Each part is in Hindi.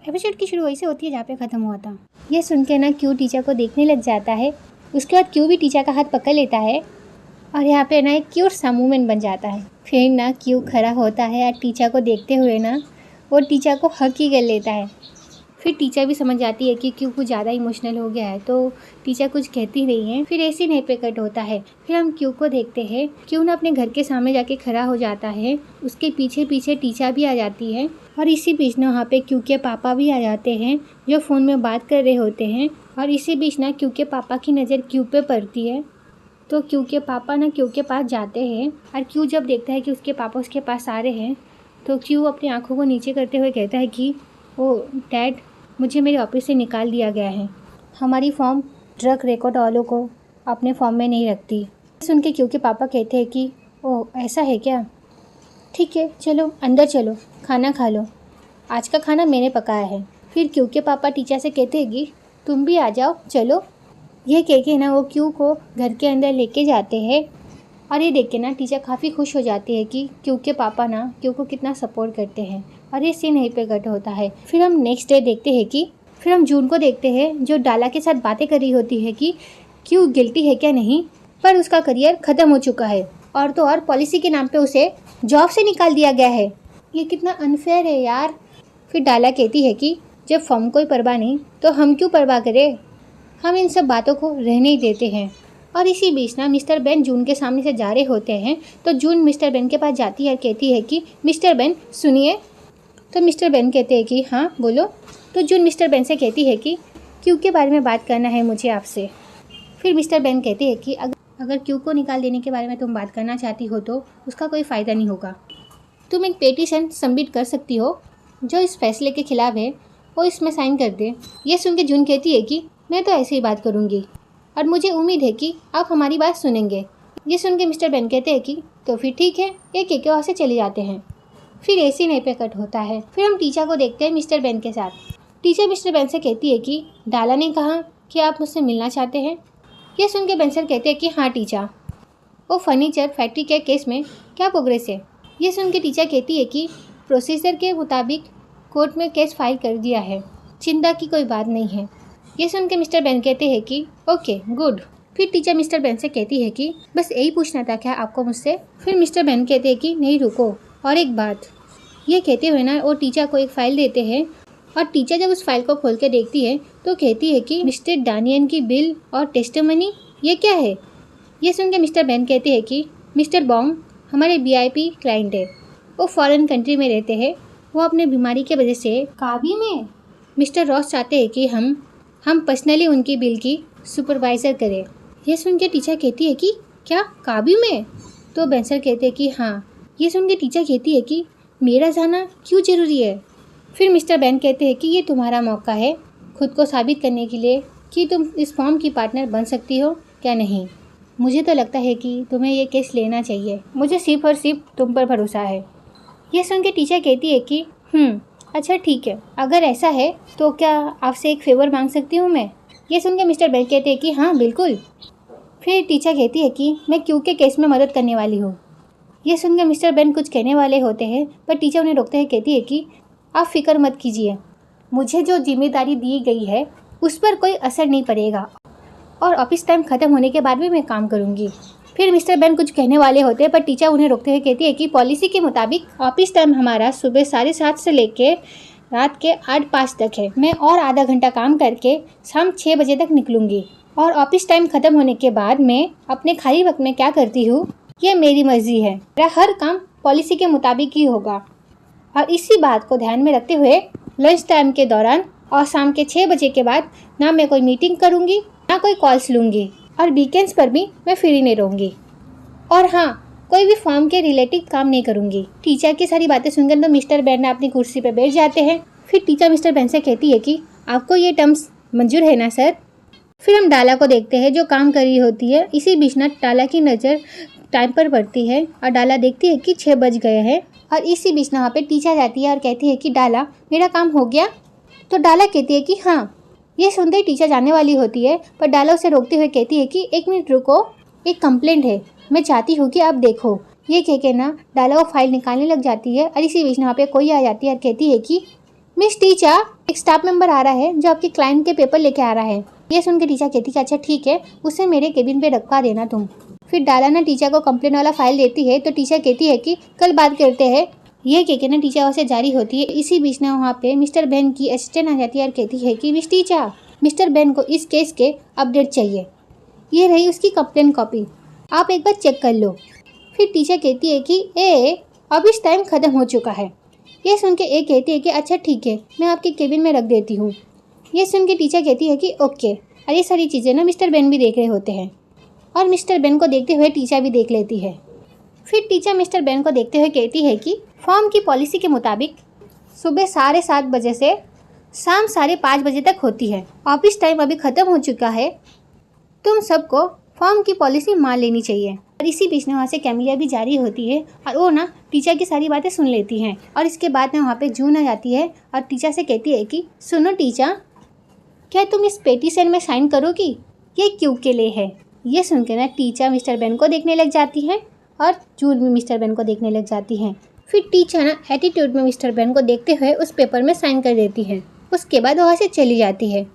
एपिसोड की शुरू वैसे होती है जहाँ पे ख़त्म हुआ था। यह सुन के ना क्यू टीचर को देखने लग जाता है। उसके बाद क्यू भी टीचर का हाथ पकड़ लेता है और यहाँ पे ना एक क्यूट सा मूवमेंट बन जाता है। फिर ना क्यू खड़ा होता है और टीचर को देखते हुए ना वो टीचर को हक ही कर लेता है। फिर टीचर भी समझ जाती है कि क्यू कुछ ज़्यादा इमोशनल हो गया है, तो टीचर कुछ कहती नहीं है। फिर ऐसे नहीं पे कट होता है। फिर हम क्यू को देखते हैं। क्यू ना अपने घर के सामने जाके खड़ा हो जाता है। उसके पीछे पीछे टीचर भी आ जाती है और इसी बीच ना वहाँ पे क्यू के पापा भी आ जाते हैं जो फ़ोन में बात कर रहे होते हैं। और इसी बीच ना क्यू के पापा की नज़र क्यू पे पड़ती है, तो क्यू के पापा ना क्यू के पास जाते हैं। और क्यू जब देखता है कि उसके पापा उसके पास आ रहे हैं, तो क्यू अपनी आंखों को नीचे करते हुए कहता है कि ओ डैड, मुझे मेरे ऑफिस से निकाल दिया गया है। हमारी फॉर्म ड्रग रिकॉर्ड वालों को अपने फॉर्म में नहीं रखती। सुन के क्यू के पापा कहते हैं कि ओह ऐसा है क्या, ठीक है चलो अंदर चलो, खाना खा लो, आज का खाना मैंने पकाया है। फिर क्यू के पापा टीचर से कहते हैं कि तुम भी आ जाओ चलो। ये कह के ना वो क्यू को घर के अंदर लेके जाते हैं। और ये देख के ना टीचर काफ़ी खुश हो जाती है कि क्यू के पापा ना क्यू को कितना सपोर्ट करते हैं। और ये सीन यहीं पे कट होता है। फिर हम नेक्स्ट डे देखते हैं कि फिर हम जून को देखते हैं जो डाला के साथ बातें कर रही होती है कि क्यू गिल्टी है क्या नहीं, पर उसका करियर ख़त्म हो चुका है और तो और पॉलिसी के नाम पे उसे जॉब से निकाल दिया गया है। ये कितना अनफेयर है यार। फिर डाला कहती है कि जब फॉर्म कोई परवाह नहीं तो हम क्यों परवाह करें, हम इन सब बातों को रहने ही देते हैं। और इसी बीच ना मिस्टर बेन जून के सामने से जा रहे होते हैं, तो जून मिस्टर बेन के पास जाती है और कहती है कि मिस्टर बेन सुनिए। तो मिस्टर बेन कहते हैं कि हाँ बोलो। तो जून मिस्टर बेन से कहती है कि क्यू के बारे में बात करना है मुझे आपसे। फिर मिस्टर बेन कहते हैं कि अगर क्यू को निकाल देने के बारे में तुम बात करना चाहती हो तो उसका कोई फ़ायदा नहीं होगा। तुम एक पेटिशन सबमिट कर सकती हो जो इस फैसले के खिलाफ है, वो इसमें साइन कर दे। ये सुन के जून कहती है कि मैं तो ऐसे ही बात करूँगी और मुझे उम्मीद है कि आप हमारी बात सुनेंगे। ये सुन के मिस्टर बेन कहते हैं कि तो फिर ठीक है, एक एक वहाँ से चले जाते हैं। फिर ऐसे नहीं पे कट होता है। फिर हम टीचर को देखते हैं मिस्टर बेन के साथ। टीचर मिस्टर बेन से कहती है कि डाला ने कहा कि आप मुझसे मिलना चाहते हैं। ये सुन के बेन सर कहते हैं कि हाँ टीचर, वो फर्नीचर फैक्ट्री के केस में क्या प्रोग्रेस है। ये सुन के टीचर कहती है कि प्रोसीजर के मुताबिक कोर्ट में केस फाइल कर दिया है, चिंता की कोई बात नहीं है। ये सुन के मिस्टर बेन कहते हैं कि ओके गुड। फिर टीचर मिस्टर बेन से कहती है कि बस यही पूछना था क्या आपको मुझसे। फिर मिस्टर बेन कहते हैं कि नहीं रुको, और एक बात। ये कहते हुए ना वो टीचर को एक फ़ाइल देते हैं और टीचर जब उस फाइल को खोल के देखती है तो कहती है कि मिस्टर डानियन की बिल और टेस्टिमनी, ये क्या है। ये सुन के मिस्टर बेन कहते हैं कि मिस्टर बॉन्ग हमारे VIP क्लाइंट है, वो फॉरेन कंट्री में रहते हैं, वो अपने बीमारी के वजह से काबी में। मिस्टर रॉस चाहते हैं कि हम पर्सनली उनकी बिल की सुपरवाइज़र करें। ये सुन के टीचर कहती है कि क्या काबी में। तो बेंसर कहते हैं कि हाँ। ये सुन के टीचर कहती है कि मेरा जाना क्यों ज़रूरी है। फिर मिस्टर बेन कहते हैं कि ये तुम्हारा मौका है खुद को साबित करने के लिए कि तुम इस फॉर्म की पार्टनर बन सकती हो क्या नहीं। मुझे तो लगता है कि तुम्हें ये केस लेना चाहिए, मुझे सिर्फ और सिर्फ तुम पर भरोसा है। यह सुन के टीचर कहती है कि अच्छा ठीक है, अगर ऐसा है तो क्या आपसे एक फेवर मांग सकती हूँ मैं। ये सुन के मिस्टर बेन कहते हैं कि हाँ बिल्कुल। फिर टीचर कहती है कि मैं क्यू के केस में मदद करने वाली हूँ। ये सुन के मिस्टर बेन कुछ कहने वाले होते हैं, पर टीचर उन्हें रोकते हैं, कहती है कि आप फिक्र मत कीजिए, मुझे जो जिम्मेदारी दी गई है उस पर कोई असर नहीं पड़ेगा और ऑफिस टाइम ख़त्म होने के बाद भी मैं काम करूँगी। फिर मिस्टर बेन कुछ कहने वाले होते हैं, पर टीचर उन्हें रोकते हुए कहती है कि पॉलिसी के मुताबिक ऑफिस टाइम हमारा सुबह 7:30 से लेके रात के 8:05 तक है। मैं और आधा घंटा काम करके शाम 6 बजे तक निकलूँगी और ऑफिस टाइम ख़त्म होने के बाद मैं अपने खाली वक्त में क्या करती हूँ ये मेरी मर्जी है। मेरा हर काम पॉलिसी के मुताबिक ही होगा और इसी बात को ध्यान में रखते हुए लंच टाइम के दौरान और शाम के 6 बजे के बाद ना मैं कोई मीटिंग करूँगी ना कोई कॉल्स लूँगी और वीकेंड्स पर भी मैं फ्री नहीं रहूँगी। और हाँ, कोई भी फॉर्म के रिलेटेड काम नहीं करूँगी। टीचर की सारी बातें सुनकर तो मिस्टर बेन अपनी कुर्सी पर बैठ जाते हैं। फिर टीचर मिस्टर बेन से कहती है कि आपको ये टर्म्स मंजूर है ना सर। फिर हम डाला को देखते हैं जो काम कर रही होती है। इसी बीच ना डाला की नज़र टाइम पर पड़ती है और डाला देखती है कि 6 बज गए हैं। और इसी बीच ना वहाँ पे टीचर जाती है और कहती है कि डाला मेरा काम हो गया। तो डाला कहती है कि हाँ। ये सुनते ही टीचर जाने वाली होती है, पर डाला उसे रोकते हुए कहती है कि 1 मिनट रुको, एक कंप्लेंट है, मैं चाहती हूँ कि आप देखो। ये कह के ना डाला वो फाइल निकालने लग जाती है और इसी बीच वहाँ पे कोई आ जाती है और कहती है कि मिस टीचर, एक स्टाफ मेंबर आ रहा है जो आपके क्लाइंट के पेपर लेके आ रहा है। ये सुन के टीचर कहती है अच्छा ठीक है, उसे मेरे केबिन पे रखवा देना तुम। फिर डालाना टीचर को कंप्लेन वाला फाइल देती है तो टीचर कहती है कि कल बात करते हैं। ये कह के ना टीचर वहाँ से जारी होती है। इसी बीच ना वहाँ पे मिस्टर बेन की असिस्टेंट आ जाती है और कहती है कि मिस टीचर, मिस्टर बेन को इस केस के अपडेट चाहिए। ये रही उसकी कंप्लेन कॉपी, आप एक बार चेक कर लो। फिर टीचर कहती है कि अब इस टाइम ख़त्म हो चुका है। ये सुन के एक कहती है कि अच्छा ठीक है, मैं आपके केबिन में रख देती हूँ। ये सुन के टीचर कहती है कि ओके। और ये सारी चीज़ें ना मिस्टर बेन भी देख रहे होते हैं और मिस्टर बेन को देखते हुए टीचर भी देख लेती है। फिर टीचर मिस्टर बेन को देखते हुए कहती है कि फॉर्म की पॉलिसी के मुताबिक सुबह 7:30 बजे से शाम 5:30 बजे तक होती है। ऑफिस टाइम अभी ख़त्म हो चुका है, तुम सबको फॉर्म की पॉलिसी मान लेनी चाहिए। और इसी बीच में वहाँ से कैमिलिया भी जारी होती है और वो ना टीचर की सारी बातें सुन लेती हैं। और इसके बाद में वहाँ पे जून आ जाती है और टीचर से कहती है कि सुनो टीचर, क्या तुम इस पेटिशन में साइन करोगी? ये क्यों के लिए है? ये सुन के ना टीचर मिस्टर बेन को देखने लग जाती है और जून भी मिस्टर बेन को देखने लग जाती हैं। फिर टीचर ना एटीट्यूड में मिस्टर बेन को देखते हुए उस पेपर में साइन कर देती है। उसके बाद वहाँ से चली जाती है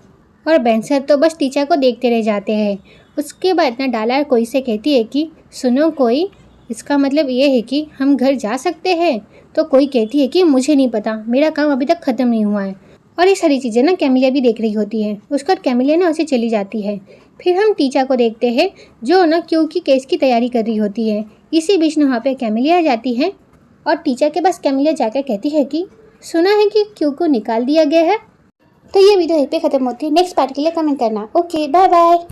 और बेन सर तो बस टीचर को देखते रह जाते हैं। उसके बाद ना डाला कोई से कहती है कि सुनो कोई, इसका मतलब ये है कि हम घर जा सकते हैं। तो कोई कहती है कि मुझे नहीं पता, मेरा काम अभी तक ख़त्म नहीं हुआ है। और ये सारी चीज़ें ना कैमिलिया भी देख रही होती है। उसका कैमिलिया ना उसे चली जाती है। फिर हम टीचर को देखते हैं जो ना क्यू की केस की तैयारी कर रही होती है। इसी बीच में वहाँ पे कैमिलिया आ जाती है और टीचर के पास कैमिलिया जाकर कहती है कि सुना है कि क्यू को निकाल दिया गया है। तो ये वीडियो यहीं पे ख़त्म होती है। नेक्स्ट पार्ट के लिए कमेंट करना। Okay, bye bye.